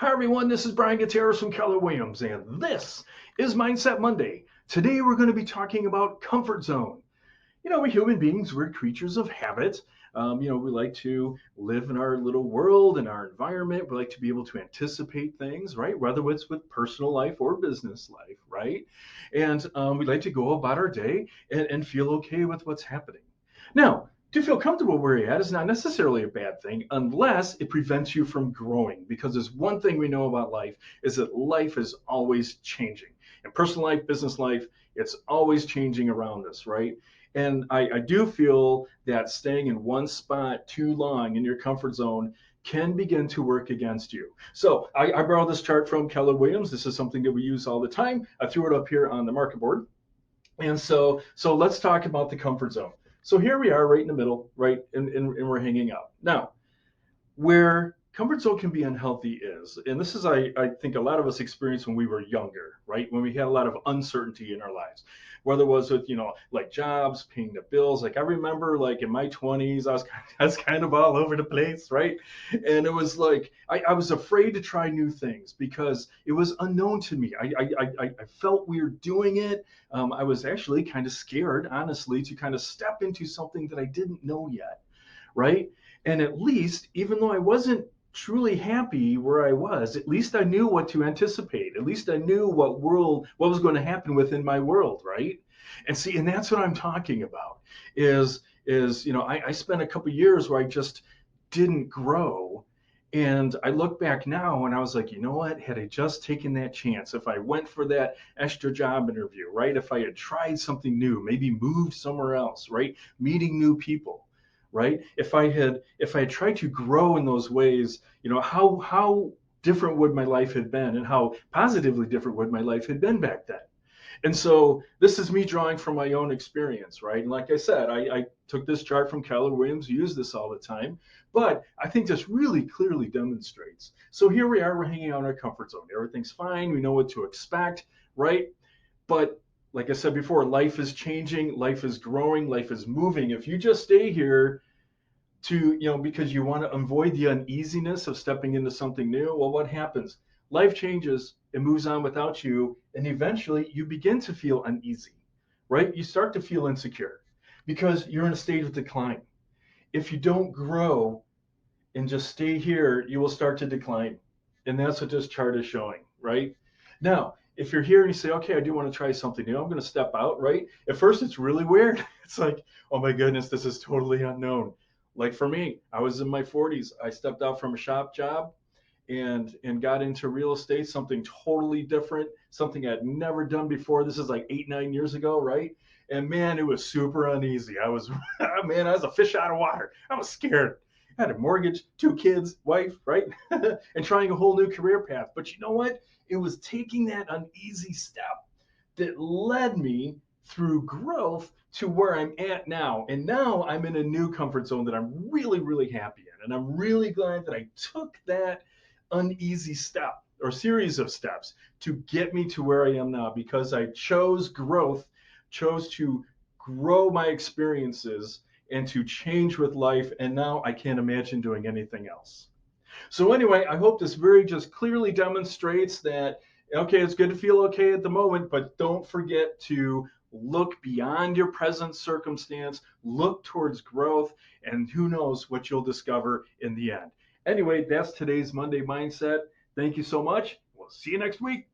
Hi, everyone. This is Bryan G from Keller, and this is Mindset Monday. Today, we're going to be talking about comfort zone. We human beings, we're creatures of habit. We like to live in our little world, in our environment. We like to be able to anticipate things, right? Whether it's with personal life or business life, right? And we like to go about our day and feel okay with what's happening. Now, to feel comfortable where you're at is not necessarily a bad thing unless it prevents you from growing. Because there's one thing we know about life is that life is always changing. In personal life, business life, it's always changing around us, right? And I do feel that staying in one spot too long in your comfort zone can begin to work against you. So I borrowed this chart from Keller Williams. This is something that we use all the time. I threw it up here on the market board. And so let's talk about the comfort zone. So here we are right in the middle, right? And we're hanging out. Now, where comfort zone can be unhealthy is, and this is, I think, a lot of us experienced when we were younger, right? When we had a lot of uncertainty in our lives, whether it was with, like jobs, paying the bills. Like I remember, like in my 20s, I was kind of all over the place, right? And it was like I was afraid to try new things because it was unknown to me. I felt weird doing it. I was actually kind of scared, honestly, to kind of step into something that I didn't know yet, right? And at least, even though I wasn't truly happy where I was, at least I knew what to anticipate. At least I knew what was going to happen within my world, right? And see, and that's what I'm talking about. I spent a couple years where I just didn't grow. And I look back now and I was like, you know what? Had I just taken that chance, if I went for that extra job interview, right? If I had tried something new, maybe moved somewhere else, right? Meeting new people, right? If I had tried to grow in those ways, how different would my life have been, and how positively different would my life have been back then? And so this is me drawing from my own experience, right? And like I said, I took this chart from Keller Williams, use this all the time, but I think this really clearly demonstrates. So here we are, we're hanging out in our comfort zone. Everything's fine, we know what to expect, right? But like I said before, life is changing, life is growing, life is moving. If you just stay here because you want to avoid the uneasiness of stepping into something new, well, what happens? Life changes, it moves on without you, and eventually you begin to feel uneasy, right? You start to feel insecure because you're in a state of decline. If you don't grow and just stay here, you will start to decline. And that's what this chart is showing, right? Now, if you're here and you say, okay, I do want to try something new, I'm going to step out, right? At first, it's really weird. It's like, oh my goodness, this is totally unknown. Like for me, I was in my 40s. I stepped out from a shop job and got into real estate, something totally different, something I'd never done before. This is like 8, 9 years ago, right? And man, it was super uneasy. Man, I was a fish out of water. I was scared. I had a mortgage, 2 kids, wife, right? And trying a whole new career path. But you know what? It was taking that uneasy step that led me through growth to where I'm at now. And now I'm in a new comfort zone that I'm really, really happy in. And I'm really glad that I took that uneasy step or series of steps to get me to where I am now, because I chose growth, chose to grow my experiences and to change with life. And now I can't imagine doing anything else. So anyway, I hope this very just clearly demonstrates that, okay, it's good to feel okay at the moment, but don't forget to look beyond your present circumstance, look towards growth, and who knows what you'll discover in the end. Anyway, that's today's Monday Mindset. Thank you so much. We'll see you next week.